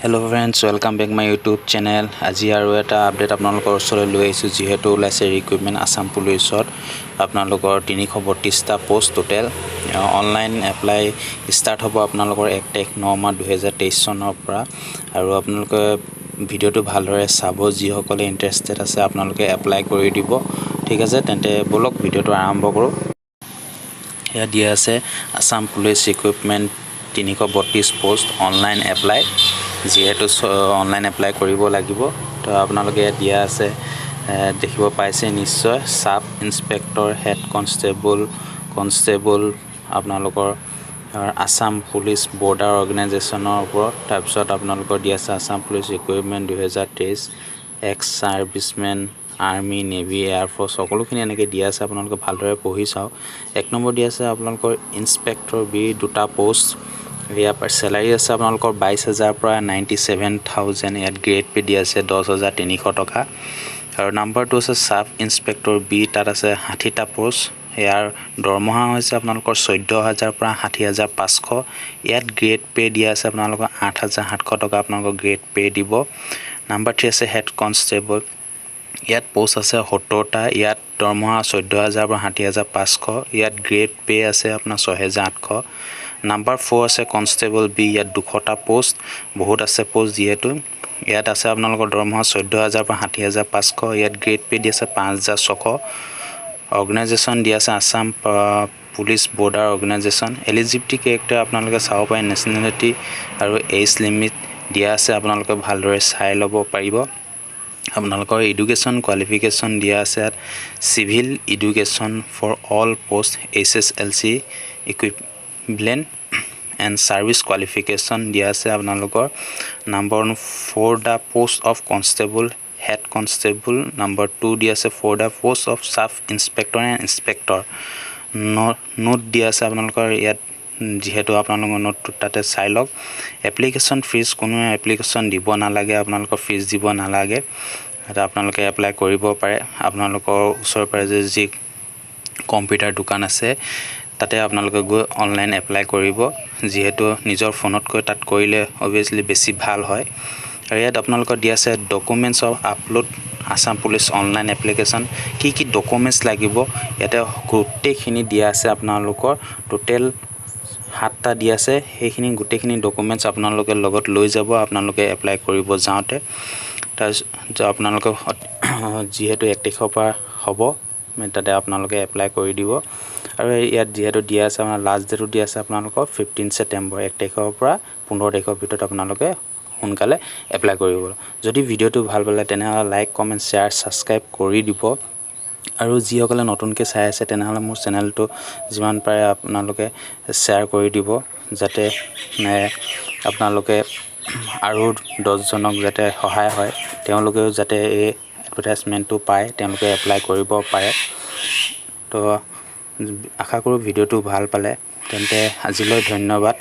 Hello friends, welcome back my YouTube channel. আজি আৰু এটা আপডেট আপোনালোকৰ ওচৰলৈ লৈ আহিছোঁ যিহেতু ওলাইছে ৰিক্ৰুটমেণ্ট আসাম পুলিচত আপোনালোকৰ 332টা post total online apply start হ'ব আপোনালোকৰ 1 তাৰিখ 9 মাহ 2023 চনৰ পৰা আৰু আপোনালোকে ভিডিওটো ভালদৰে চাব যিসকলে ইন্টাৰেষ্টেড আছে আপোনালোকে এপ্লাই কৰি দিব ঠিক আছে তেন্তে বলক ভিডিওটো আৰম্ভ কৰোঁ এয়া দিয়া আছে Assam police recruitment 332 post online apply যেহেতু অনলাইন এপ্লাই কৰিব লাগিব তো আপোনালোকে দিয়া আছে দেখিব পাইছে নিশ্চয় সাব ইন্সপেক্টৰ হেড কনষ্টেবল আপোনালোকৰ আসাম পুলিচ বৰ্ডাৰ অৰ্গেনাইজেশ্যনৰ ওপৰত তাৰপিছত আপোনালোকৰ দিয়া আছে Assam police recruitment 2023 ex servicemen army navy air force সকলোখিনি এনেকৈ দিয়া আছে আপোনালোকে ভালদৰে পঢ়ি চাওক 1 নম্বৰ দিয়া আছে আপোনালোকৰ ইন্সপেক্টৰ বি দুটা পোষ্ট ইয়াৰ পৰা স্যালাৰি আছে আপোনালোকৰ 22000 পৰা 97000 ইয়াত গ্ৰেড পে দিয়া আছে 10300 টকা আৰু নাম্বাৰ 2 আছে সাব ইন্সপেক্টৰ বি তাত আছে 60টা পোষ্ট ইয়াৰ দৰমহা হৈছে আপোনালোকৰ 14000 পৰা 60500 ইয়াত গ্ৰেড পে দিয়া আছে আপোনালোকৰ 8700 টকা আপোনালোকৰ গ্ৰেড পে দিব নাম্বাৰ 3 আছে হেড কনষ্টেবল ইয়াত পোষ্ট আছে 70টা ইয়াত দৰমহা 14000 পৰা 60500 ইয়াত গ্ৰেড পে আছে আপোনাৰ 6800 নাম্বাৰ 4 আছে কনষ্টেবল বি ইয়াত 200টা পোষ্ট বহুত আছে পোষ্ট যেহেতু ইয়াত আছে আপোনালোকৰ দৰমহা 14000 পৰা 60500 ইয়াত গ্ৰেড পে দি আছে 5600 অৰ্গেনাইজেশ্যন দি আছে Assam police border organisation eligibility character আপোনালোকে চাব পাৰে নেশ্যনেলিটি আৰু এজ লিমিট দিয়া আছে আপোনালোকে ভালদৰে চাই ল'ব পাৰিব আপোনালোকৰ এডুকেশ্যন কোৱালিফিকেশ্যন দিয়া আছে civil education for all post SSLC equivalent and service qualification দিয়া আছে আপোনালোকৰ number 4 the post of constable head constable number 2 দিয়া আছে 4 the post of sub inspector and inspector note দিয়া আছে আপোনালোকৰ ইয়াত যেহেতু আপোনালোকৰ নোটটো তাতে চাই লওক এপ্লিকেশ্যন ফিজ কোনো এপ্লিকেশ্যন দিব নালাগে আপোনালোকৰ ফিজ দিব নালাগে এটা আপোনালোকে এপ্লাই কৰিব পাৰে আপোনালোকৰ ওচৰ পাৰে যি কম্পিউটাৰ দোকান আছে তাতে আপোনালোকে গৈ অনলাইন এপ্লাই কৰিব যেহেতু নিজৰ ফোনতকৈ তাত কৰিলে অবিয়াসলি বেছি ভাল হয় আৰু ইয়াত আপোনালোকৰ দিয়া আছে documents of upload Assam police online application কি ডকুমেন্টছ লাগিব ইয়াতে গোটেইখিনি দিয়া আছে আপোনালোকৰ টোটেল 7টা দিয়া আছে সেইখিনি গোটেইখিনি ডকুমেন্টছ আপোনালোকে লগত লৈ যাব আপোনালোকে এপ্লাই কৰিব যাওঁতে তাৰ আপোনালোকে যেহেতু 1 তাৰিখৰ পৰা হ'ব তাতে আপোনালোকে এপ্লাই কৰি দিব আৰু ইয়াত যেহেতু দিয়া আছে আপোনাৰ লাষ্ট ডেটটো দিয়া আছে আপোনালোকৰ 15 ছেপ্টেম্বৰ 1 তাৰিখৰ পৰা 15 তাৰিখৰ ভিতৰত আপোনালোকে সোনকালে এপ্লাই কৰিব যদি ভিডিওটো ভাল পালে তেনেহলে লাইক কমেন্ট শেয়াৰ সাবস্ক্ৰাইব কৰি দিব আৰু যিসকলে নতুনকৈ চাই আছে তেনেহলে মোৰ চেনেলটো যিমান পাৰে আপোনালোকে শেয়াৰ কৰি দিব যাতে আপোনালোকে আৰু 10 জনক যাতে সহায় হয় তেওঁলোকেও যাতে এই এডভাৰটাইজমেন্টটো পায় তেওঁলোকে এপ্লাই কৰিব পাৰে তো আশা কৰোঁ ভিডিওটো ভাল পালে তেন্তে আজিলৈ ধন্যবাদ